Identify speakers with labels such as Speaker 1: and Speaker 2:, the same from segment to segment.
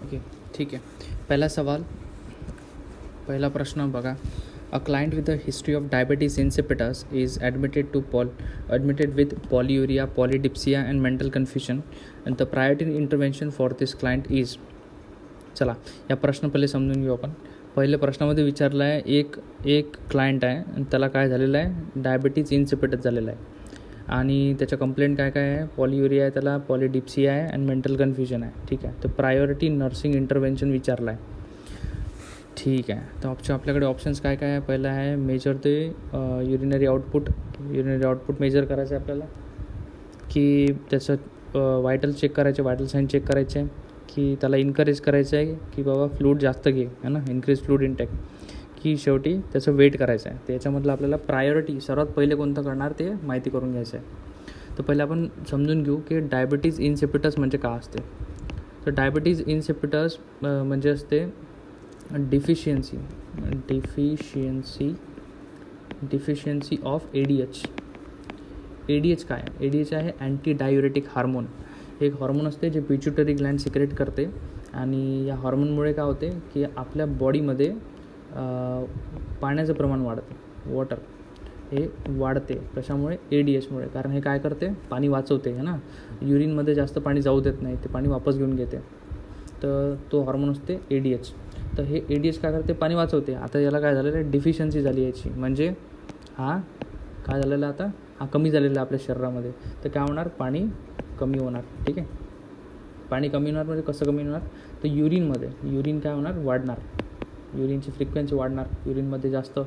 Speaker 1: Okay, ठीक आहे. पहिला प्रश्न बघा. A client with a history of diabetes insipidus is admitted with polyuria, polydipsia and mental confusion and the priority intervention for this client is. चला, या प्रश्न पहिले समजून घेऊ आपण. पहिल्या प्रश्नामध्ये विचारलं आहे, एक क्लायंट आहे आणि त्याला काय झालेलं आहे, डायबिटीज इन्सिपिटस झालेला आहे आणि त्याच्या कंप्लेंट काय आहे, पॉलियुरिया आहे, त्याला पॉलिडिप्सिया आहे आणि मेंटल कन्फ्युजन आहे. ठीक आहे, तर प्रायोरिटी नर्सिंग इंटरव्हेन्शन विचारलं आहे. ठीक आहे, तर आपल्याकडे ऑप्शन्स काय आहे. पहिलं आहे मेजर ते युरिनरी आउटपुट मेजर करायचं आहे आपल्याला, की त्याचं वायटल चेक करायचे, वायटल साईन चेक करायचे, की त्याला इन्करेज करायचं आहे की बाबा फ्लूड जास्त घे, है ना, इन्क्रीज फ्लूड इंटेक, की शेवटी त्याचं वेट करायचं आहे. तर याच्यामधलं आपल्याला प्रायोरिटी सर्वात पहिले कोणतं करणार ते माहिती करून घ्यायचं आहे. तर पहिले आपण समजून घेऊ की डायबिटीज इन्सिपिटस म्हणजे काय असते. तर डायबिटीज इन्सिपिटस म्हणजे असते डिफिशियन्सी ऑफ ADH. ADH काय आहे, ADH आहे अँटी डायुरेटिक हार्मोन. एक हॉर्मोन असते जे पिट्युटरी ग्लँड सिक्रेट करते आणि या हॉर्मोनमुळे काय होते की आपल्या बॉडीमध्ये पाण्याचं प्रमाण वाढते, वॉटर हे वाढते. कशामुळे, ADHमुळे. कारण हे काय करते, पाणी वाचवते, है ना, युरिनमध्ये जास्त पाणी जाऊ देत नाही, ते पाणी वापस घेऊन घेते. तर तो हॉर्मोन असते ADH. तर हे ADH काय करते, पाणी वाचवते. आता याला काय झालेलं आहे, डिफिशियन्सी झाली याची, म्हणजे हा काय झालेला आता, हा कमी झालेला आपल्या शरीरामध्ये. तर काय होणार, पाणी कमी होणार. ठीक आहे, पाणी कमी होणार म्हणजे कसं कमी होणार, तर युरिन काय होणार, वाढणार, युरिनची फ्रिक्वेन्सी वाढणार, युरिनमध्ये जास्त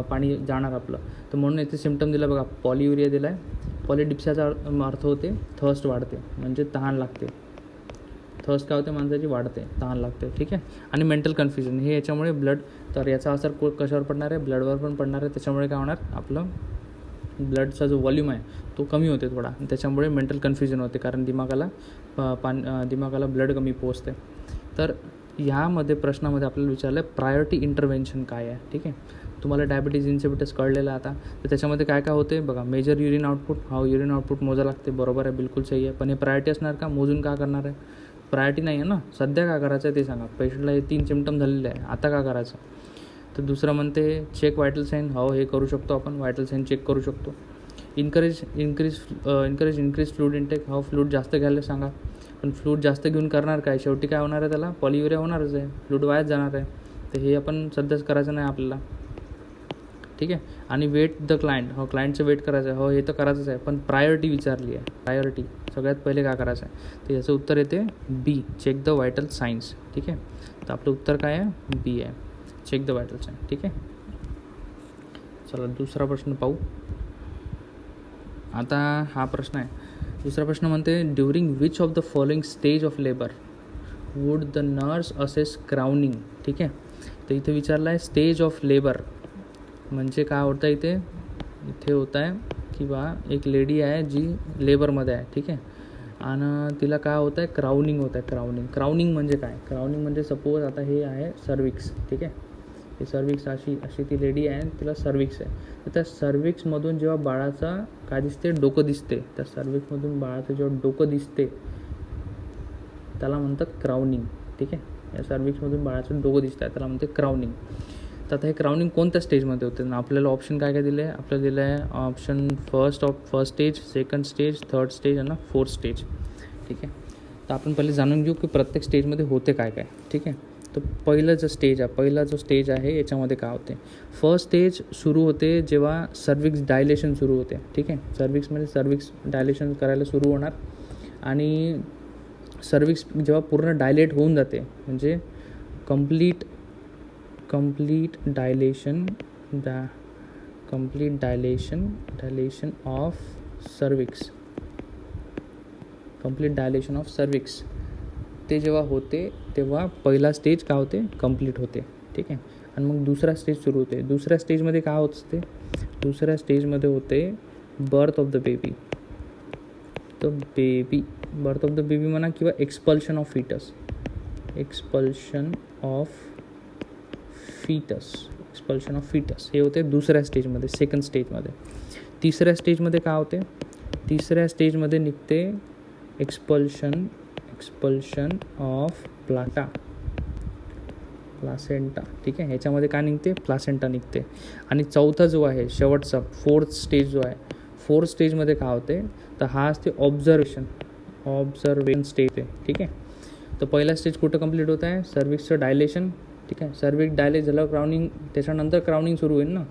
Speaker 1: पाणी जाणार आपलं. तर म्हणून इथे सिम्पटम दिला बघा, पॉलियुरिया दिला आहे. पॉलिडिप्सियाचा अर्थ होते थर्स्ट वाढते, म्हणजे तहान लागते. थर्स्ट काय होते, माणसाची वाढते, तहान लागते. ठीक आहे, आणि मेंटल कन्फ्युजन हे याच्यामुळे ब्लड, तर याचा असर कशावर पडणार आहे, ब्लडवर पण पडणार आहे. त्याच्यामुळे काय होणार, आपलं ब्लडचा जो व्हॉल्यूम आहे तो कमी होते थोडा, त्याच्यामुळे मेंटल कन्फ्युजन होते, कारण दिमागाला ब्लड कमी पोचते. तर ह्यामध्ये प्रश्नामध्ये आपल्याला विचारलं आहे प्रायोरिटी इंटरव्हेन्शन काय आहे. ठीक आहे, तुम्हाला डायबिटीज इन्सिपिटस कळलेलं आता. तर त्याच्यामध्ये काय होते बघा, measure urine output, urine output मोजा लागते, बरोबर आहे, बिलकुल सही आहे. पण हे प्रायोरिटी असणार का, मोजून का करणार आहे, प्रायोरिटी नाही आहे ना. सध्या काय करायचं आहे ते सांगा, पेशंटला हे 3 सिम्पटम झालेले आहे, आता काय करायचं. तर दुसरं म्हणते चेक व्हायटल साईन, हे करू शकतो आपण, व्हायटल साईन चेक करू शकतो. इन्क्रीज फ्लूड इंटेक, फ्लूड जास्त घ्यायला सांगा. पण फ्लूड जास्त घेऊन करणार काय, शेवटी काय होणार आहे, त्याला पॉलियुरिया होणारच आहे, फ्लूड वायाच जाणार आहे. तर हे आपण सध्याच करायचं नाही आपल्याला. ठीक आहे, आणि वेट द क्लायंट, क्लायंटचं वेट करायचं आहे, हे तर करायचंच आहे. पण प्रायोरिटी विचारली आहे, प्रायोरिटी सगळ्यात पहिले काय करायचं आहे. तर याचं उत्तर येते B, check the vital signs. ठीक आहे, तर आपलं उत्तर काय आहे, B आहे, चेक द व्हायटल साईन. ठीक आहे, चला दुसरा प्रश्न पाहू. आता हा प्रश्न आहे, दुसरा प्रश्न म्हणते during which of the following stage of labour would the nurse assess crowning. ठीक आहे, तर इथे विचारलं आहे स्टेज ऑफ लेबर म्हणजे काय होतं, इथे होत आहे की बा एक लेडी आहे जी लेबरमध्ये आहे. ठीक आहे, आणि तिला काय होतं आहे, क्राउनिंग होत आहे. क्राउनिंग म्हणजे काय, क्राउनिंग म्हणजे सपोज आता हे आहे सर्विक्स. ठीक आहे, हे सर्विक्स अशी ती लेडी आहे, तिला सर्विक्स आहे. तर त्या सर्विक्समधून जेव्हा बाळाचा काय दिसते, डोकं दिसते, त्या सर्विक्समधून बाळाचं जेव्हा डोकं दिसते त्याला म्हणतात क्राउनिंग. ठीक आहे, या सर्विक्समधून बाळाचं डोकं दिसतं आहे त्याला म्हणते क्राउनिंग. तर आता हे क्राउनिंग कोणत्या स्टेजमध्ये होते, आपल्याला ऑप्शन काय दिले आहे, आपल्याला दिलं आहे option first stage, second stage, third stage आणि फोर्थ स्टेज. ठीक आहे, तर आपण पहिले जाणून घेऊ की प्रत्येक स्टेजमध्ये होते काय. ठीक आहे, तर पहिला जो स्टेज आहे याच्यामध्ये काय होते, फर्स्ट स्टेज सुरू होते जेव्हा सर्विक्स डायलेशन सुरू होते. ठीक आहे, सर्विक्स डायलेशन करायला सुरू होणार आणि सर्विक्स जेव्हा पूर्ण डायलेट होऊन जाते, म्हणजे कंप्लीट डायलेशन ऑफ सर्विक्स, ते जेव्हा होते तेव्हा पहिला स्टेज काय होते, कंप्लीट होते. ठीक आहे, आणि मग दुसरा स्टेज सुरू होते. दुसऱ्या स्टेजमध्ये काय होत असते, दुसऱ्या स्टेजमध्ये होते birth of the baby. Birth of the baby म्हणा किंवा एक्सपल्शन ऑफ फिटस हे होते दुसऱ्या स्टेजमध्ये, सेकंड स्टेजमध्ये. तिसऱ्या स्टेजमध्ये काय होते, तिसऱ्या स्टेजमध्ये निघते एक्सपल्शन ऑफ प्लासेंटा, ठीक आहे. ह्याच्यामध्ये काय निघते? प्लासेंटा निघते. आणि चौथा जो आहे शेवटचा फोर्थ स्टेज जो आहे, फोर्थ स्टेजमध्ये काय होते तर हा असते ऑब्झर्वेशन स्टेज आहे, ठीक आहे. तर पहिला स्टेज कुठं कंप्लीट होत आहे? सर्विक्सचं डायलेशन, ठीक आहे. सर्विक्स डायलेट झालं, क्राउनिंग, त्याच्यानंतर क्राउनिंग सुरू होईल ना,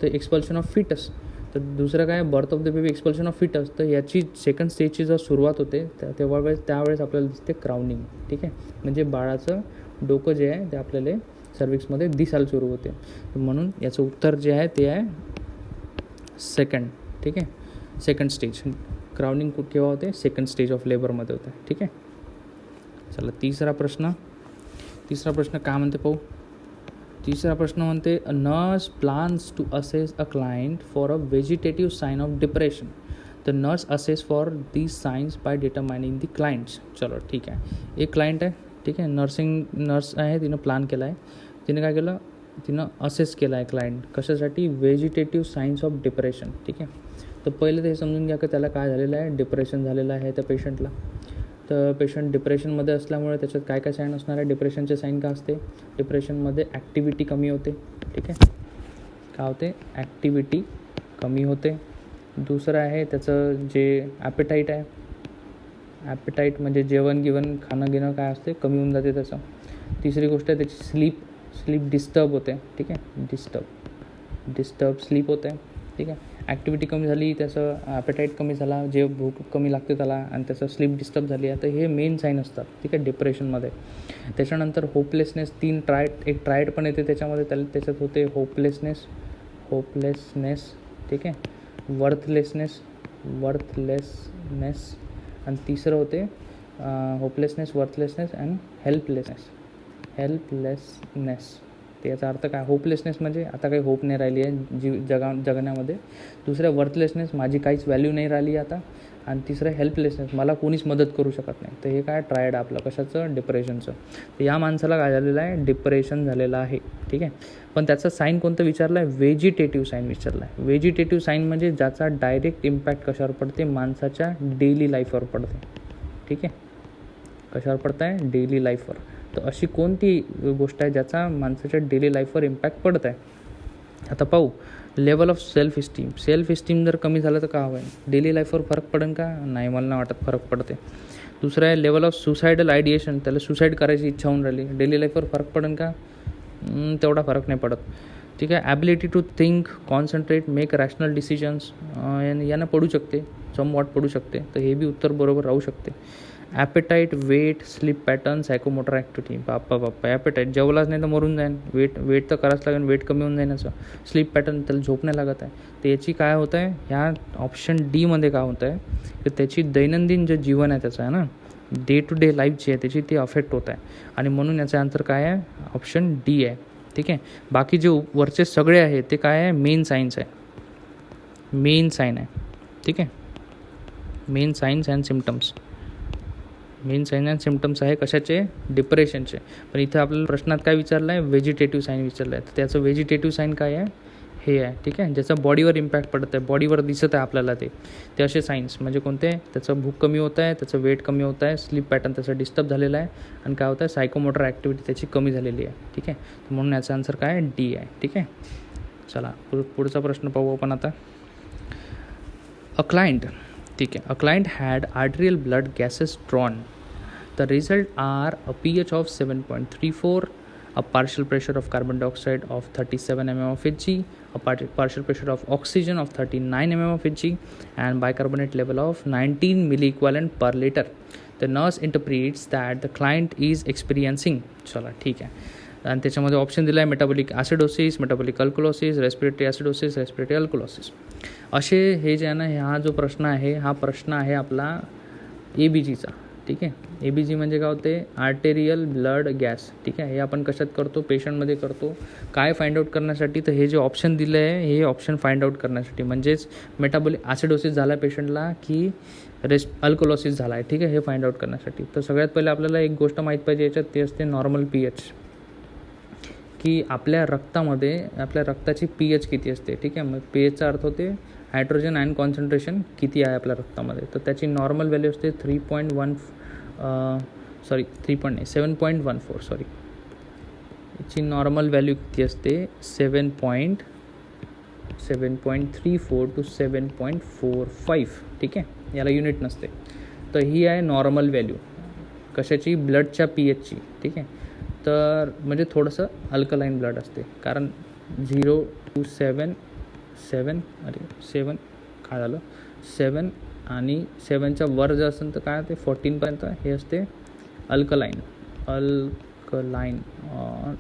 Speaker 1: तर एक्सपल्शन ऑफ फिटस. तर दुसरं काय? Birth of the baby, expulsion of foetus. तर याची सेकंड स्टेजची जर सुरुवात होते त्यावेळेस आपल्याला दिसते क्राउनिंग, ठीक आहे. म्हणजे बाळाचं डोकं जे आहे ते आपल्याला सर्विक्समध्ये दिसायला सुरू होते. म्हणून याचं उत्तर जे आहे ते आहे सेकंड, ठीक आहे. Second stage. क्राउनिंग केव्हा होते? सेकंड स्टेज ऑफ लेबरमध्ये होते, ठीक आहे. चला तिसरा प्रश्न काय म्हणते पाहू. तिसरा प्रश्न म्हणते a nurse plans to assess a client for a vegetative sign of depression. The nurse assess for these signs by determining the clients. चलो ठीक आहे. एक क्लायंट आहे, ठीक आहे. नर्स आहे, तिनं प्लान केला आहे. तिने काय केलं? तिनं असेस केला आहे क्लायंट. कशासाठी? व्हेजिटेटिव्ह साइन्स ऑफ डिप्रेशन, ठीक आहे. तर पहिले ते हे समजून घ्या की त्याला काय झालेलं आहे, डिप्रेशन झालेलं आहे त्या पेशंटला. तर पेशंट डिप्रेशनमध्ये असल्यामुळे त्याच्यात काय काय साईन असणार आहे? डिप्रेशनचे साईन का असते? डिप्रेशनमध्ये ॲक्टिव्हिटी कमी होते, ठीक आहे. काय होते? ॲक्टिव्हिटी कमी होते. दुसरं आहे त्याचं जे ॲपेटाईट आहे, ॲपेटाईट म्हणजे जेवण खाणं घेणं काय असते? कमी होऊन जाते त्याचं. तिसरी गोष्ट आहे त्याची स्लीप डिस्टर्ब होते, ठीक आहे. डिस्टर्ब स्लीप होते, ठीक आहे. ॲक्टिव्हिटी कमी झाली, त्याचं ॲपेटाईट कमी झाला, जे भूक कमी लागते त्याला, आणि त्याचं स्लीप डिस्टर्ब झाली. आता हे मेन साईन असतात, ठीक आहे, डिप्रेशनमध्ये. त्याच्यानंतर होपलेसनेस, एक ट्रायड पण येते त्याच्यामध्ये. त्याच्यात होते होपलेसनेस, ठीक आहे. वर्थलेसनेस, आणि तिसरं होते होपलेसनेस, वर्थलेसनेस अँड हेल्पलेसनेस. तर याचा अर्थ काय? होपलेसनेस म्हणजे आता काही होप नाही राहिली आहे जगण्यामध्ये. दुसरं वर्थलेसनेस, माझी काहीच व्हॅल्यू नाही राहिली आता. आणि तिसरं हेल्पलेसनेस, मला कोणीच मदत करू शकत नाही. तर हे काय? ट्रायड आपलं कशाचं? डिप्रेशनचं. तर या माणसाला काय झालेलं आहे? डिप्रेशन झालेलं आहे, ठीक आहे. पण त्याचा साईन कोणतं विचारलं आहे? व्हेजिटेटिव्ह साईन विचारला आहे. व्हेजिटेटिव्ह साईन म्हणजे ज्याचा डायरेक्ट इम्पॅक्ट कशावर पडते? माणसाच्या डेली लाईफवर पडते, ठीक आहे. कशावर पडत आहे? डेली लाईफवर. तर अशी कोणती गोष्ट आहे ज्याचा माणसाच्या डेली लाईफवर इम्पॅक्ट पडत आहे? आता पाहू. लेवल ऑफ सेल्फ इस्टीम जर कमी झालं तर का हवं आहे? डेली लाईफवर फरक पडेल का? नाही, मला नाही वाटत फरक पडते. दुसरं आहे लेवल ऑफ सुसायडल आयडिएशन, त्याला सुसाईड करायची इच्छा होऊन राहिली. डेली लाईफवर फरक पडेल का? तेवढा फरक नाही पडत, ठीक आहे. Ability to think, concentrate, make rational decisions यांना पडू शकते, समवॉट पडू शकते. तर हे बी उत्तर बरोबर राहू शकते. Appetite, weight, sleep pattern, psychomotor activity. बाप्पा ॲपेटाईट, जेवलाच नाही तर मरून जाईन. वेट तर करावंच लागेल, वेट कमी होऊन जाईन याचं. स्लीप पॅटर्न, त्याला झोप नाही लागत आहे. तर याची काय होत आहे? ह्या ऑप्शन डीमध्ये काय होतं आहे की त्याची दैनंदिन जे जीवन आहे त्याचं आहे ना, डे टू डे लाईफ जी आहे त्याची ती अफेक्ट होत आहे. आणि म्हणून याचं आन्सर काय आहे? ऑप्शन डी आहे, ठीक आहे. बाकी जे वरचे सगळे आहे ते काय आहे? मेन साईन आहे, ठीक आहे. मेन साईन्स अँड सिम्टम्स आहे कशाचे? डिप्रेशनचे. पण इथं आपल्याला प्रश्नात काय विचारलं आहे? व्हेजिटेटिव्ह साईन विचारलं आहे. तर त्याचं व्हेजिटेटिव्ह साईन काय आहे? हे आहे, ठीक आहे. ज्याचा बॉडीवर इम्पॅक्ट पडत आहे, बॉडीवर दिसत आहे आपल्याला ते असे साईन्स म्हणजे कोणते? त्याचं भूक कमी होत आहे, त्याचं वेट कमी होत आहे, स्लीप पॅटर्न त्याचं डिस्टर्ब झालेलं आहे, आणि काय होतं आहे? सायकोमोटर ॲक्टिव्हिटी त्याची कमी झालेली आहे, ठीक आहे. म्हणून याचा आन्सर काय आहे? डी आहे, ठीक आहे. चला पुढचा प्रश्न पाहू आपण आता. अ क्लायंट, ठीक आहे. A client had arterial blood gases drawn. The result are a pH of 7.34, a partial pressure of carbon dioxide of 37 mm of Hg, a partial pressure of oxygen of 39 mm of Hg, and bicarbonate level of 19 milliequivalent per liter. The nurse interprets that the client is experiencing. चला ठीक आहे. आणि त्याच्यामध्ये option दिला आहे metabolic acidosis, metabolic अल्कोलोसिस, respiratory acidosis, respiratory अल्कोलोसिस. असे हे जे आहे ना, हा जो प्रश्न आहे हा प्रश्न आहे आपला ABGचा, ठीक आहे. ABG म्हणजे काय होते? आर्टेरियल ब्लड गॅस, ठीक आहे. हे आपण कशात करतो? पेशंटमध्ये करतो. काय फाइंड आउट करण्यासाठी? तर हे जे ऑप्शन दिलं आहे हे ऑप्शन फाइंड आउट करण्यासाठी. म्हणजेच मेटाबॉलिक ॲसिडोसिस झाला पेशंटला की अल्कोलोसिस झाला आहे, ठीक आहे. हे फाइंड आउट करण्यासाठी. तर सगळ्यात पहिले आपल्याला एक गोष्ट माहीत पाहिजे याच्यात, ते असते नॉर्मल pH, की आपल्या रक्ताची pH किती असते, ठीक आहे. मग pHचा अर्थ होते हायड्रोजन आयन कॉन्सन्ट्रेशन किती आहे आपल्या रक्तामध्ये. तर त्याची नॉर्मल व्हॅल्यू असते सॉरी 3 नाही 7.14 सॉरी, याची नॉर्मल व्हॅल्यू किती असते 7.34 टू 7.45, ठीक आहे, याला युनिट नसते. तर ही आहे नॉर्मल व्हॅल्यू कशाची, ब्लडच्या pHची, ठीक आहे. तर म्हणजे थोडंसं अल्कलाईन ब्लड असते, कारण 0 to 7 काय झालं 7 आणि 7च्या वर जर असेल तर काय ते 14पर्यंत हे असते अल्कलाईन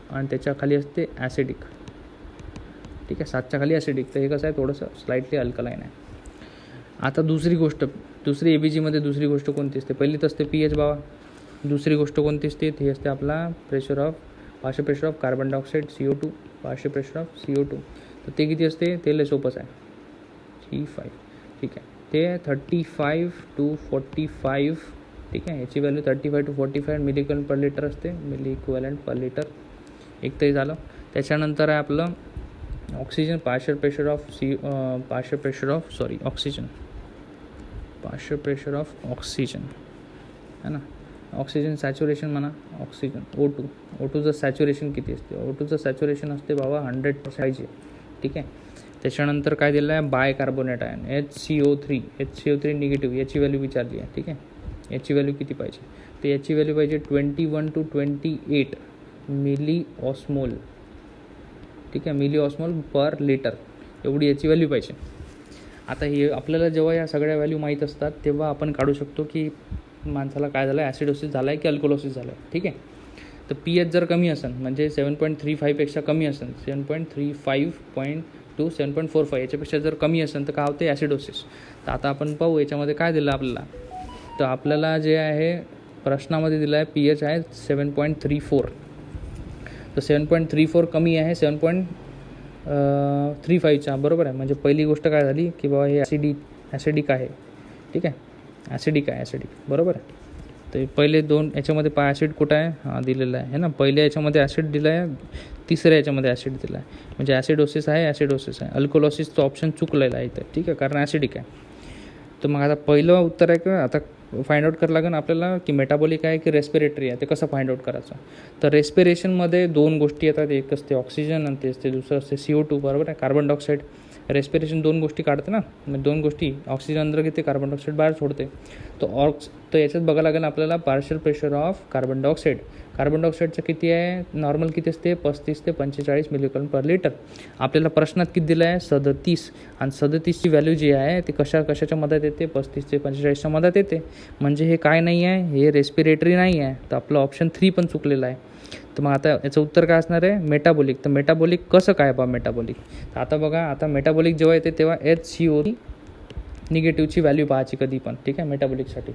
Speaker 1: आणि त्याच्या खाली असते ॲसिडिक, ठीक आहे, 7च्या खाली ॲसिडिक. तर हे कसं आहे थोडंसं स्लाइटली अल्कलाईन आहे. आता दुसरी ABGमध्ये दुसरी गोष्ट कोणती असते, पहिली तर असते pH बाबा, दुसरी गोष्ट कोणती असते ती असते आपला partial pressure of carbon dioxide CO2, partial pressure of CO2. तर ते किती असते ते लय सोपंच आहे 35, ठीक आहे, ते 35 to 45, ठीक आहे. याची value 35 to 45 milliequivalent per litre असते, मिली इक्वलंट पर लिटर. एक तरी झालं. त्याच्यानंतर आहे आपलं oxygen, partial pressure of oxygen है ना, ऑक्सिजन सॅच्युरेशन म्हणा, ऑक्सिजन O2चं सॅच्युरेशन किती असते, O2चं सॅच्युरेशन असते बाबा 100% पाहिजे, ठीक आहे. त्याच्यानंतर काय दिलं आहे बायकार्बोनेट आयन HCO3 निगेटिव्ह, याची व्हॅल्यू विचारली आहे, ठीक आहे. याची व्हॅल्यू किती पाहिजे, तर याची व्हॅल्यू पाहिजे 21 to 28 मिली ऑस्मोल, ठीक आहे, मिली ऑस्मोल पर लिटर, एवढी याची व्हॅल्यू पाहिजे. आता हे आपल्याला जेव्हा या सगळ्या व्हॅल्यू माहीत असतात तेव्हा आपण काढू शकतो की माणसाला काय झालं, ॲसिडोसिस झाला आहे की अल्कोलोसिस झालं आहे, ठीक आहे. तर pH जर कमी असेल म्हणजे 7.35पेक्षा कमी असेल, 7.35 to 7.45 याच्यापेक्षा जर कमी असेल तर काय होते ॲसिडोसिस. तर आता आपण पाहू याच्यामध्ये काय दिलं आपल्याला. तर आपल्याला जे आहे प्रश्नामध्ये दिलं आहे pH आहे 7.34. तर 7.34 कमी आहे 7.35च्या, बरोबर आहे. म्हणजे पहिली गोष्ट काय झाली की बाबा हे ॲसिडिक आहे, ठीक आहे, ॲसिडिक बरोबर आहे. तर पहिले दोन याच्यामध्ये ॲसिड कुठं आहे, हां दिलेलं आहे ना, पहिल्या याच्यामध्ये ॲसिड दिलं आहे, तिसऱ्या याच्यामध्ये ॲसिड दिलं आहे, म्हणजे ॲसिडोसिस आहे. अल्कोलोसिसचं ऑप्शन चुकलेलं आहे इथं, ठीक आहे, कारण ॲसिडिक आहे. तर मग आता पहिलं उत्तर आहे का आता फाइंड आउट करावं लागेल आपल्याला की मेटाबॉलिक आहे की रेस्पिरेटरी आहे, ते कसं फाइंड आउट करायचं. तर रेस्पिरेशनमध्ये दोन गोष्टी येतात, एक असते ऑक्सिजन आणि ते असते दुसरं असते CO2, बरोबर आहे, कार्बन डायऑक्साईड. रेस्पिरेशन दोन गोष्टी काढते ना, मग दोन गोष्टी ऑक्सिजन अंदर घेते, कार्बन डायऑक्साईड बाहेर सोडते. तर याच्यात बघायला लागेल आपल्याला पार्शियल प्रेशर ऑफ कार्बन डायऑक्साईडचं किती आहे, नॉर्मल किती असते 35 ते 45 मिलीग्राम पर लिटर. आपल्याला प्रश्नात किती दिलं आहे 37, आणि 37ची व्हॅल्यू जी आहे ती कशाच्या मदत येते 35 ते 45च्या मदत येते. म्हणजे हे काय नाही आहे, हे रेस्पिरेटरी नाही आहे. तर आपलं ऑप्शन 3 पण चुकलेलं आहे. तर मग आता याचं उत्तर काय असणार आहे मेटाबॉलिक. तर मेटाबॉलिक कसं काय मेटाबॉलिक, तर आता बघा, आता मेटाबॉलिक जेव्हा येते तेव्हा HCO3 निगेटिव्हची व्हॅल्यू पाहायची कधी पण, ठीक आहे, मेटाबॉलिकसाठी.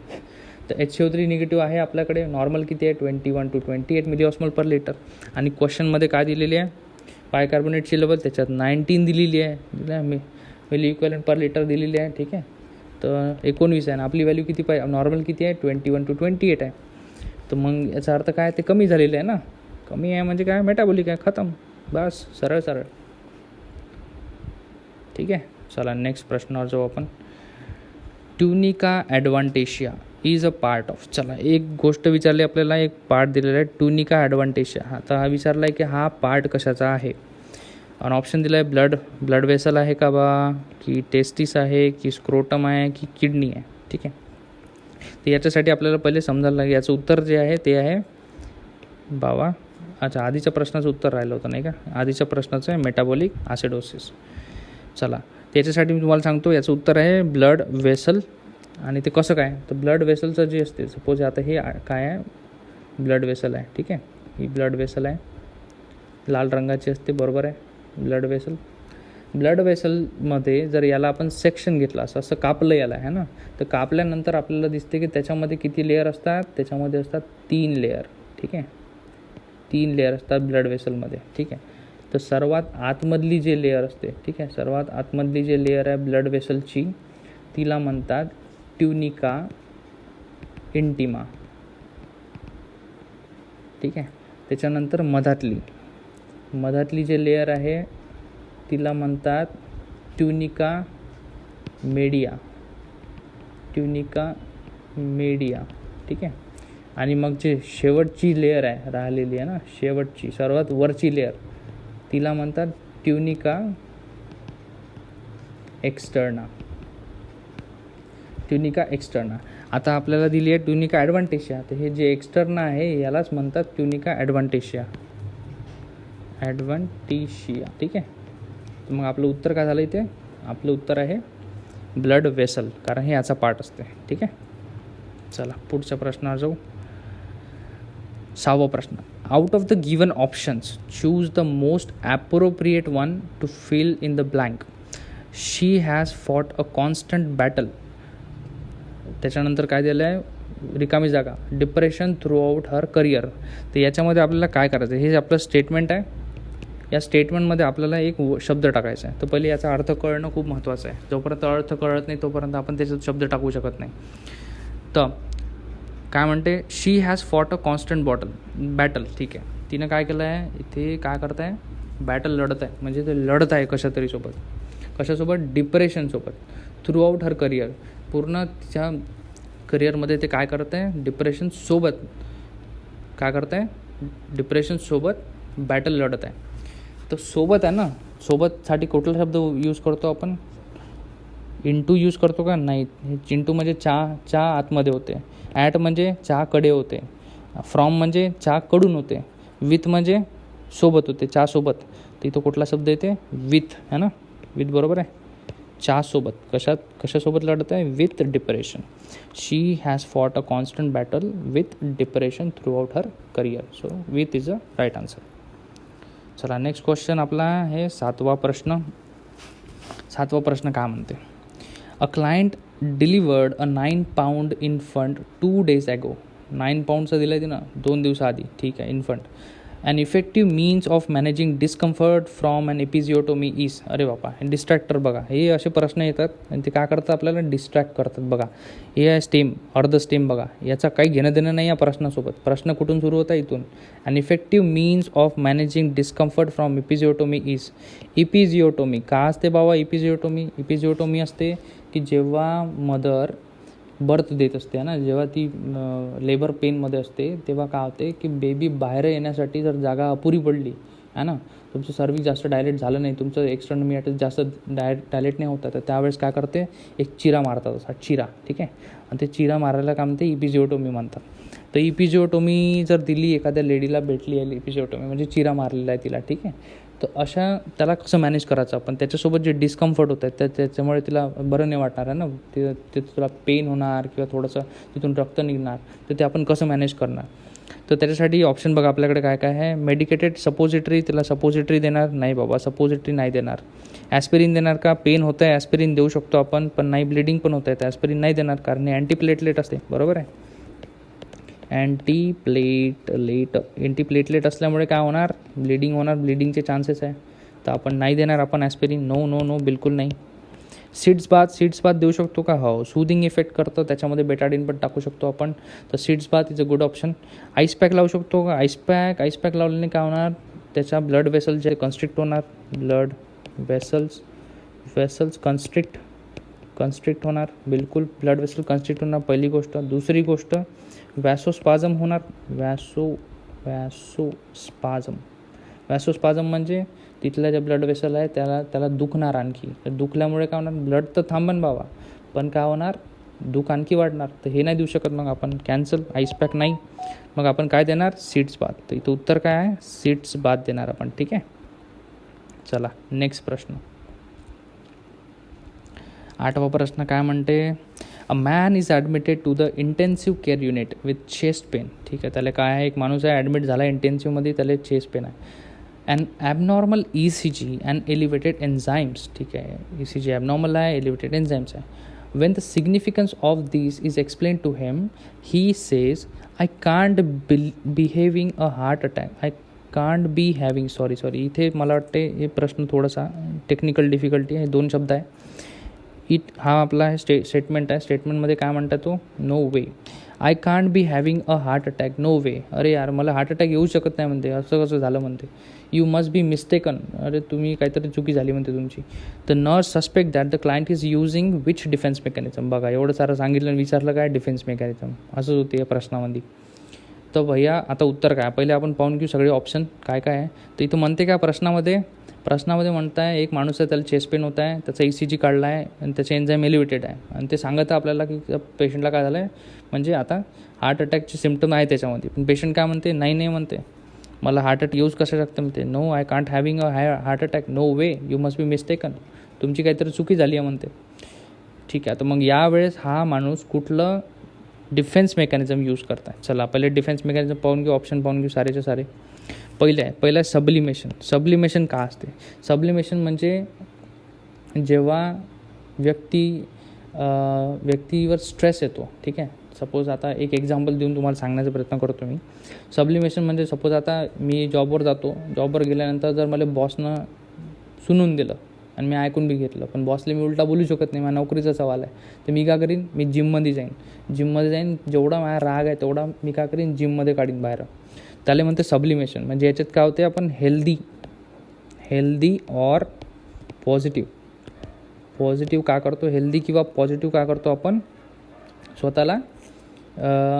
Speaker 1: तर HCO3 निगेटिव्ह आहे आपल्याकडे, नॉर्मल किती आहे 21 to 28 milliosmole per litre. आणि क्वेश्चनमध्ये काय दिलेली आहे बायकार्बोनेटची लेवल, त्याच्यात 19 दिलेली आहे, मिली इक्वलंट पर लिटर दिलेली आहे, ठीक आहे. तर 19 आहे आणि आपली व्हॅल्यू किती पाहिजे, नॉर्मल किती आहे 21 to 28 आहे. तर मग याचा अर्थ काय, ते कमी झालेलं आहे ना, कमी आहे म्हणजे काय मेटाबॉलिक आहे, खतम, बस, सरळ, ठीक आहे. चला नेक्स्ट प्रश्नावर जाऊ आपण. Tunica adventitia is a part of, चला एक गोष्ट विचारली आपल्याला, एक पार्ट दिलेला आहे ट्युनिका ॲडव्हान्टेशिया. आता हा विचारला आहे की हा पार्ट कशाचा आहे, आणि ऑप्शन दिला आहे ब्लड वेसल आहे का बा, की टेस्टिस आहे, की स्क्रोटम आहे, की किडनी आहे, ठीक आहे. तर याच्यासाठी आपल्याला पहिले समजायला लागेल याचं उत्तर जे आहे ते आहे बाबा, अच्छा आधीच्या प्रश्नाचं उत्तर राहिलं होतं नाही का, आधीच्या प्रश्नाचं आहे मेटाबॉलिक ॲसिडोसिस. चला त्याच्यासाठी मी तुम्हाला सांगतो याचं उत्तर आहे ब्लड वेसल. आणि ते कसं काय, तर ब्लड वेसलचं जे असते, सपोज आता हे काय आहे ब्लड वेसल आहे, ठीक आहे, ही ब्लड वेसल आहे, लाल रंगाची असते, बरोबर आहे, ब्लड वेसलमध्ये जर याला आपण सेक्शन घेतलं असं कापलं याला आहे ना, तर कापल्यानंतर आपल्याला दिसते की त्याच्यामध्ये किती लेअर असतात, त्याच्यामध्ये असतात 3 लेअर, ठीक आहे, 3 लेअर असतात ब्लड वेसलमध्ये, ठीक आहे. तर सर्वात आतमधली जे लेअर असते, ठीक आहे, सर्वात आतमधली जे लेअर आहे ब्लड वेसलची तिला म्हणतात ट्युनिका इंटिमा, ठीक आहे. त्याच्यानंतर मधातली जे लेअर आहे तिला म्हणतात ट्युनिका मीडिया, ठीक आहे. आणि मग जे शेवटची लेअर आहे राहिलेली आहे ना, शेवटची सर्वात वरची लेअर, तिला म्हणतात ट्युनिका एक्सटर्ना. Tunica externa. आता आपल्याला दिली आहे ट्युनिका ॲडव्हान्टेशिया, तर हे जे एक्सटर्ना आहे यालाच म्हणतात ट्युनिका ॲडव्हान्टेशिया. ठीक आहे. तर मग आपलं उत्तर काय झालं इथे? आपलं उत्तर आहे ब्लड वेसल, कारण हे याचा पार्ट असते. ठीक आहे. चला पुढच्या प्रश्नावर जाऊ. 6वा प्रश्न. Out of the given options choose the most appropriate one to fill in the blank. She has fought a constant battle. त्याच्यानंतर काय दिलं आहे? रिकामी जागा. Depression throughout her career. तर याच्यामध्ये आपल्याला काय करायचं? हे जे आपलं स्टेटमेंट आहे, या स्टेटमेंटमध्ये आपल्याला एक शब्द टाकायचा आहे. तर पहिले याचा अर्थ कळणं खूप महत्त्वाचं आहे. जोपर्यंत अर्थ कळत नाही तोपर्यंत आपण त्याच्यात शब्द टाकू शकत नाही. तर काय म्हणते? She has fought a constant battle. ठीक आहे. तिनं काय केलं आहे? इथे काय करत आहे? बॅटल लढत आहे. म्हणजे ते लढत आहे कशातरी सोबत. कशासोबत? डिप्रेशनसोबत. Through out her career. पूर्ण तिच्या करिअरमध्ये ते काय करत आहे? डिप्रेशनसोबत काय करत आहे? डिप्रेशनसोबत बॅटल लढत आहे. तर सोबत आहे ना, सोबतसाठी कुठला शब्द यूज करतो आपण? इंटू यूज करतो का? नाही. इंटू म्हणजे चहा आतमध्ये होते. ॲट म्हणजे चहाकडे होते. फ्रॉम म्हणजे चहाकडून होते. विथ म्हणजे सोबत होते, चहासोबत. तर इथं कुठला शब्द येते? विथ, है ना. विथ बरोबर आहे. चहासोबत. कशासोबत लढत आहे? With depression. She has fought a constant battle with depression throughout her career. So with is a right answer. चला नेक्स्ट क्वेश्चन आपला आहे 7वा प्रश्न. 7वा प्रश्न काय म्हणते? A client delivered a 9 pound infant 2 days ago. 9 poundचं दिलं आहे तिनं 2 दिवसाआधी. ठीक आहे. Infant. An effective means of managing discomfort from an episiotomy is. अरे बापा, डिस्ट्रॅक्टर बघा. हे असे प्रश्न येतात आणि ते काय करतात? आपल्याला डिस्ट्रॅक्ट करतात बघा. हे आहे स्टेम, अर्ध स्टेम बघा. याचा काही घेणं देणं नाही या प्रश्नासोबत. प्रश्न कुठून सुरू होता? इथून. An effective means of managing discomfort from episiotomy is. Episiotomy का असते बाबा? इपिजिओटोमी असते की जेव्हा मदर बर्थ देत असते ना, जेव्हा ती लेबर पेनमध्ये असते, तेव्हा काय होते की बेबी बाहेर येण्यासाठी जर जागा अपुरी पडली आहे ना, तुमचं सर्विस जास्त डायलेट झालं नाही, तुमचं एक्स्टर्नोमियाटिस जास्त डायलेट नाही होतं, तर त्यावेळेस काय करते? एक चिरा मारतात, असा चिरा. ठीक आहे. आणि ते चिरा मारायला काय म्हणते? इपिजिओटोमी म्हणतात. तर इपिजिओटोमी जर दिली, एखाद्या लेडीला भेटली आहे इपिजिओटोमी म्हणजे चिरा मारलेला आहे तिला. ठीक आहे. तर अशा त्याला कसं मॅनेज करायचं आपण? त्याच्यासोबत जे डिस्कम्फर्ट होत आहे त्याच्यामुळे तिला बरं नाही वाटणार आहे ना, ते तुला पेन होणार किंवा थोडंसं तिथून रक्त निघणार, तर ते आपण कसं मॅनेज करणार? तर त्याच्यासाठी ऑप्शन बघा आपल्याकडे काय काय आहे. Medicated suppository. तिला सपोजिटरी देणार? नाही बाबा, सपोजिटरी नाही देणार. ॲस्पिरिन देणार का? पेन होतं आहे, ॲस्पिरिन देऊ शकतो आपण, पण नाही ब्लिडिंग पण होत आहे, तर ॲस्पिरिन नाही देणार, कारण अँटीप्लेटलेट असते. बरोबर आहे. अँटीप्लेटलेट असल्यामुळे काय होणार? ब्लिडिंग होणार, ब्लिडिंगचे चान्सेस आहे. तर आपण नाही देणार आपण ॲस्पिरिन. नो बिलकुल नाही. सीड्स बाथ देऊ शकतो का? हो. सूदिंग इफेक्ट करतं, त्याच्यामध्ये बेटाडीन पण टाकू शकतो आपण, तर seeds bath is a good option. Ice pack लावू शकतो का? आईस पॅक लावल्याने काय होणार? त्याच्या ब्लड वेसल जे कन्स्ट्रिक्ट होणार, ब्लड वेसल्स कन्स्ट्रिक्ट होणार. बिलकुल ब्लड वेसल कन्स्ट्रिक्ट होणार, पहिली गोष्ट. दुसरी गोष्ट वॅसोस्पाझम होणार. वॅसोस्पाझम म्हणजे तिथल्या ज्या ब्लड वेसल आहे त्याला दुखणार आणखी. तर दुखल्यामुळे काय होणार? ब्लड तर थांबन बाबा, पण काय होणार? दुख आणखी वाढणार. तर हे नाही देऊ शकत, मग आपण कॅन्सल. आईस पॅक नाही. मग आपण काय देणार? Seeds bath. तर इथं उत्तर काय आहे? सीड्स बाथ देणार आपण. ठीक आहे. चला नेक्स्ट प्रश्न. 8वा प्रश्न काय म्हणते? A man is admitted to the intensive care unit with chest pain. ठीक आहे. त्याला काय आहे? एक माणूस आहे, ॲडमिट झाला इंटेन्सिव्हमध्ये, त्याला चेस्ट पेन आहे. And abnormal ECG and elevated enzymes. ठीक आहे. ECG ॲबनॉर्मल आहे, एलिव्हेटेड एन्झाईम्स आहे. When the significance of this is explain to him, he says I can't behaving a heart attack. I can't be having sorry इथे मला वाटते हे प्रश्न थोडासा टेक्निकल डिफिकल्टी आहे. 2 शब्द आहे. हा आपला स्टेटमेंट आहे. स्टेटमेंटमध्ये काय म्हणतात तो? No way. I can't be having a heart attack. No way. अरे यार, मला हार्ट अटॅक येऊ शकत नाही म्हणते. असं कसं झालं म्हणते. You must be mistaken. अरे तुम्ही काहीतरी चुकी झाली म्हणते तुमची. The nurse suspect that the client is using which defence mechanism. बघा, एवढं सारं सांगितलं आणि विचारलं काय? Defence mechanism. असंच होते या प्रश्नामध्ये. तर भैया आता उत्तर काय, पहिले आपण पाहून घेऊ सगळे ऑप्शन काय काय आहे. तर इथं म्हणते का प्रश्नामध्ये म्हणत आहे एक माणूस आहे, त्याला चेस्ट पेन होत आहे, त्याचा ECG काढला आहे आणि त्याचे एन्झाईम एलिव्हेटेड आहे आणि ते सांगत आहे आपल्याला की पेशंटला काय झालं आहे, म्हणजे आता हार्ट अटॅकचे सिम्पटम आहे त्याच्यामध्ये. पण पेशंट काय म्हणते, नाही म्हणते, मला हार्ट अटॅक यूज कसं शकतं म्हणते. No, I can't having a heart attack, no way, you must be mistaken, तुमची काहीतरी चुकी झाली आहे म्हणते. ठीक आहे, तर मग यावेळेस हा माणूस कुठलं डिफेन्स मेकॅनिझम यूज करत आहे. चला पहिले डिफेन्स मेकॅनिझम पाहून घेऊ, ऑप्शन पाहून घेऊ सारेचे सारे. पहिलं आहे सब्लिमेशन का असते. सब्लिमेशन म्हणजे जेव्हा व्यक्तीवर स्ट्रेस येतो. ठीक आहे, सपोज आता एक एक्झाम्पल देऊन तुम्हाला सांगण्याचा प्रयत्न करतो मी. सब्लिमेशन म्हणजे सपोज आता मी जॉबवर गेल्यानंतर जर मला बॉसनं सुनून दिलं आणि मी ऐकून बी घेतलं, पण बॉसला मी उलटा बोलू शकत नाही, माझ्या नोकरीचा सवाल आहे. तर मी काय करीन, मी जिममध्ये जाईन, जेवढा माझा राग आहे तेवढा मी काय करीन, जिममध्ये काढीन बाहेर. त्याला म्हणते सब्लिमेशन. म्हणजे याच्यात काय होते, आपण हेल्दी ऑर पॉझिटिव्ह का करतो, हेल्दी किंवा पॉझिटिव्ह का करतो, आपण स्वतःला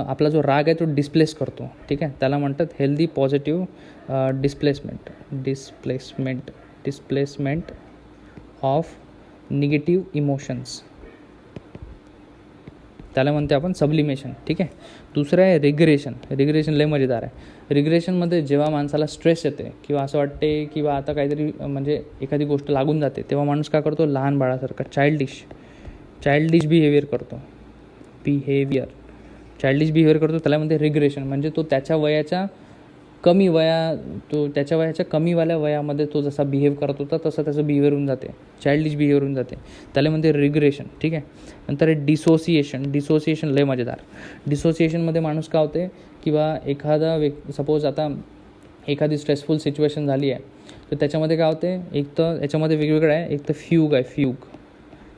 Speaker 1: आपला जो राग आहे तो डिस्प्लेस करतो. ठीक आहे, त्याला म्हणतात healthy positive displacement of negative emotions, त्याला म्हणते आपण सब्लिमेशन. ठीक आहे. दुसरं आहे रिग्रेशन लय मजेदार आहे. रिग्रेशनमध्ये जेव्हा माणसाला स्ट्रेस येते किंवा असं वाटते किंवा आता काहीतरी म्हणजे एखादी गोष्ट लागून जाते, तेव्हा माणूस काय करतो, लहान बाळासारखा चाइल्डिश बिहेवियर करतो. चाइल्डिश बिहेवियर करतो, त्याला म्हणते रिग्रेशन. म्हणजे तो त्याच्या वयाच्या कमीवाल्या वयामध्ये तो जसा बिहेव करत होता तसं त्याचं बिहेवियर होऊन जाते, चाइल्डिश बिहेवियर होऊन जाते, त्याला म्हणते रिग्रेशन. ठीक आहे. नंतर आहे डिसोसिएशन लय मजेदार. डिसोसिएशनमध्ये माणूस काय होते, किंवा एखादा सपोज आता एखादी स्ट्रेसफुल सिच्युएशन झाली आहे, तर त्याच्यामध्ये काय होते, एक तर याच्यामध्ये वेगवेगळं आहे. एक तर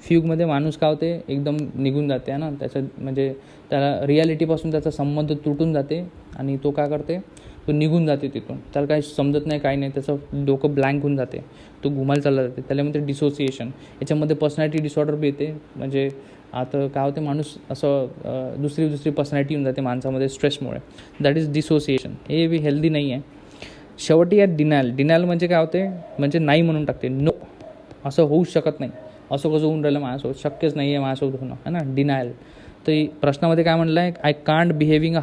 Speaker 1: फ्यूगमध्ये माणूस काय होते, एकदम निघून जाते ना, त्याचं म्हणजे त्याला रियालिटीपासून त्याचा संबंध तुटून जाते आणि तो काय करते, तो निघून जाते तिथून, त्याला काही समजत नाही, काही नाही, त्याचं डोकं ब्लँक होऊन जाते, तो घुमायला चालला जाते, त्याला म्हणते डिसोसिएशन. याच्यामध्ये पर्सनॅलिटी डिसऑर्डर बी येते. म्हणजे आता काय होते, माणूस असं दुसरी पर्सनॅलिटी येऊन जाते माणसामध्ये स्ट्रेसमुळे, दॅट इज डिसोसिएशन. हे बी हेल्दी नाही आहे. शेवटी आहे डिनायल म्हणजे काय होते, म्हणजे नाही म्हणून टाकते, नो, असं होऊच शकत नाही, असं कसं होऊन राहिलं माझ्यासोबत, शक्यच नाही आहे माझ्यासोबत होणं, है ना, डिनायल. तर प्रश्नामध्ये काय म्हणलं आहे, I can't be having a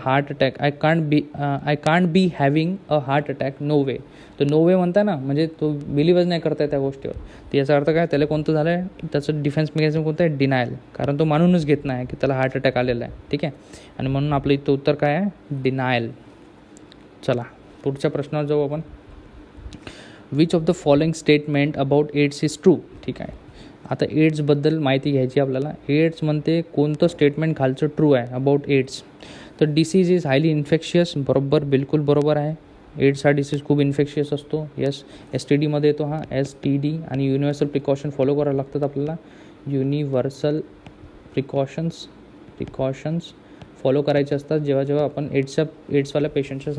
Speaker 1: heart attack, no way. तर नो वे म्हणताय ना, म्हणजे तो बिलीव्हच नाही करताय त्या गोष्टीवर. तर याचा अर्थ काय, त्याला कोणतं झालं आहे, त्याचं डिफेन्स मेकॅनिझम कोणतं आहे, डिनायल. कारण तो मानूनच घेत नाही की त्याला हार्ट अटॅक आलेला आहे. ठीक आहे, आणि म्हणून आपलं इथं उत्तर काय आहे, डिनायल. चला पुढच्या प्रश्नावर जाऊ आपण. Which of the following statement about AIDS is true. ठीक आहे, आता एड्सबद्दल माहिती घ्यायची आपल्याला. एड्स म्हणते कोणतं स्टेटमेंट खालचं ट्रू आहे अबाउट एड्स. तर डिसीज इज हायली इन्फेक्शियस, बिलकुल बरोबर आहे. एड्स हा डिसीज खूप इन्फेक्शियस असतो. यस, STDमध्ये येतो हा, STD. आणि युनिव्हर्सल प्रिकॉशन फॉलो करायला लागतात आपल्याला. युनिव्हर्सल प्रिकॉशन्स फॉलो करायचे असतात जेव्हा आपण एड्सवाल्या पेशंटच्या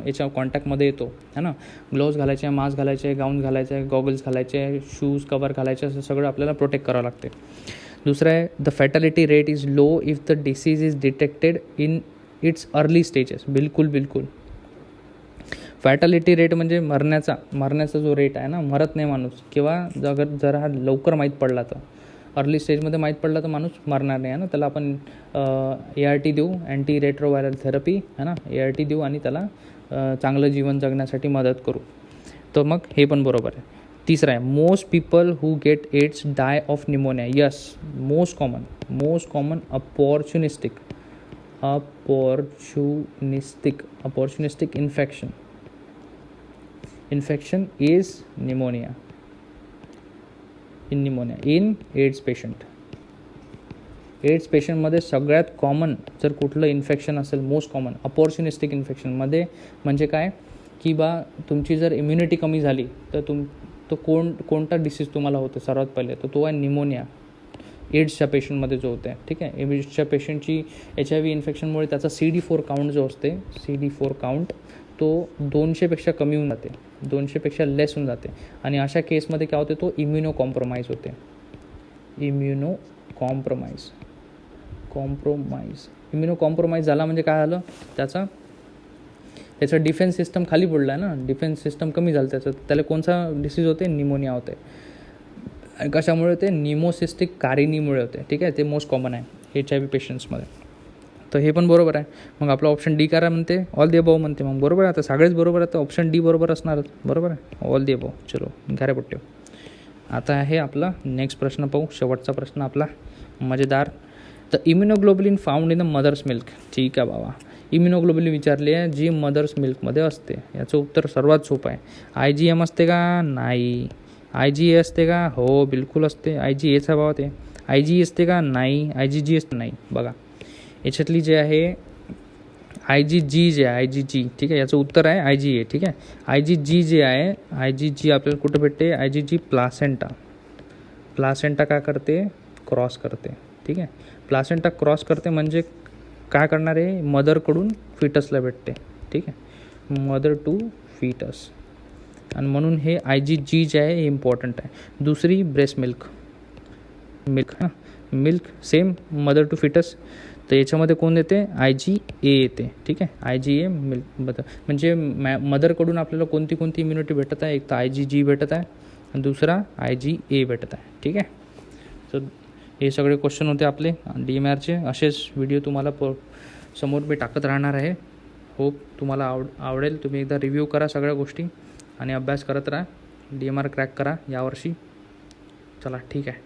Speaker 1: याच्या कॉन्टॅक्टमध्ये येतो, है ना. ग्लोव्ज घालायचे, मास्क घालायचे, गाऊन घालायचे, गॉगल्स घालायचे, शूज कवर घालायचे, असं सगळं आपल्याला प्रोटेक्ट करावं लागते. दुसरं आहे, the fatality rate is low if the disease is detected in its early stages. बिलकुल. फॅटॅलिटी रेट म्हणजे मरण्याचा जो रेट आहे ना, मरत नाही माणूस, किंवा जर हा लवकर माहीत पडला तर, अर्ली स्टेजमध्ये माहीत पडला तर माणूस मरणार नाही, आहे ना. त्याला आपण ART देऊ, अँटी रेट्रोव्हायरल थेरपी, है ना, ART देऊ आणि त्याला चांगलं जीवन जगण्यासाठी मदत करू. तर मग हे पण बरोबर आहे. तिसरं आहे, most people who get AIDS die of pneumonia. Yes, most common opportunistic infection is pneumonia in AIDS पेशंटमध्ये सगळ्यात कॉमन जर कुठलं इन्फेक्शन असेल, मोस्ट कॉमन अपॉर्च्युनिस्टिक इन्फेक्शनमध्ये, म्हणजे काय की तुमची जर इम्युनिटी कमी झाली तर कोणता डिसीज तुम्हाला होतं सर्वात पहिले, तर तो आहे निमोनिया. एड्सच्या पेशंटमध्ये जो होते. ठीक आहे, एड्सच्या पेशंटची HIV इन्फेक्शनमुळे त्याचा CD4 काउंट जो असते, CD4 काउंट तो 200पेक्षा कमी होऊन जाते, 200पेक्षा लेस होऊन जाते. आणि अशा केसमध्ये काय होते, तो इम्युनो कॉम्प्रोमाइज झाला म्हणजे काय झालं, त्याचा त्याचं डिफेन्स सिस्टम खाली पडला आहे ना, डिफेन्स सिस्टम कमी झालं त्याचं, त्याला कोणता डिसीज होते, निमोनिया होते. कशामुळे होते, निमोसिस्टिक कारिनीमुळे होते. ठीक आहे, ते मोस्ट कॉमन आहे HIV पेशंट्समध्ये. तर हे पण बरोबर आहे. मग आपला ऑप्शन डी करा म्हणते, ऑल दी अबव म्हणते. मग बरोबर आहे, आता सगळेच बरोबर आहे, तर ऑप्शन डी बरोबर असणारच. बरोबर आहे, ऑल दी अबव. चलो घ्या रे पट्टे. आता आहे आपला नेक्स्ट प्रश्न पाहू, शेवटचा प्रश्न आपला मजेदार. The immunoglobulin found in the mother's milk. ठीक आहे बाबा, इम्युनोग्लोबुलिन विचारली आहे जी मदर्स मिल्कमध्ये असते. याचं उत्तर सर्वात सोपं आहे. IgM असते का? नाही. IgA असते का? हो बिलकुल असते. IgAचा भाव ते. IgE असते का? नाही. IgG असते? नाही. बघा याच्यातली जे आहे IgG जे आहे, IgG, ठीक आहे, याचं उत्तर आहे IgA. ठीक आहे, IgG जे आहे, IgG आपल्याला कुठं भेटते? IgG placenta. प्लासेंटा काय करते? क्रॉस करते. ठीक आहे, प्लासेंटा क्रॉस करते म्हणजे काय करणार आहे? मदरकडून फिटसला भेटते. ठीक आहे, मदर टू फिटस. आणि म्हणून हे IgG जे आहे हे इम्पॉर्टंट आहे. दुसरी breast milk. Milk same mother to foetus. तर याच्यामध्ये कोण येते? IgA येते. ठीक आहे, IgA मिल्क म्हणजे मदरकडून आपल्याला कोणती इम्युनिटी भेटत आहे? एक तर IgG भेटत आहे आणि दुसरा IgA भेटत आहे. ठीक आहे, तर हे सगळे क्वेश्चन होते आपले DMRचे. असेच व्हिडिओ तुम्हाला समोर मी टाकत राहणार आहे. होप तुम्हाला आवडेल. तुम्ही एकदा रिव्ह्यू करा सगळ्या गोष्टी आणि अभ्यास करत राहा. DMR क्रॅक करा यावर्षी. चला ठीक आहे.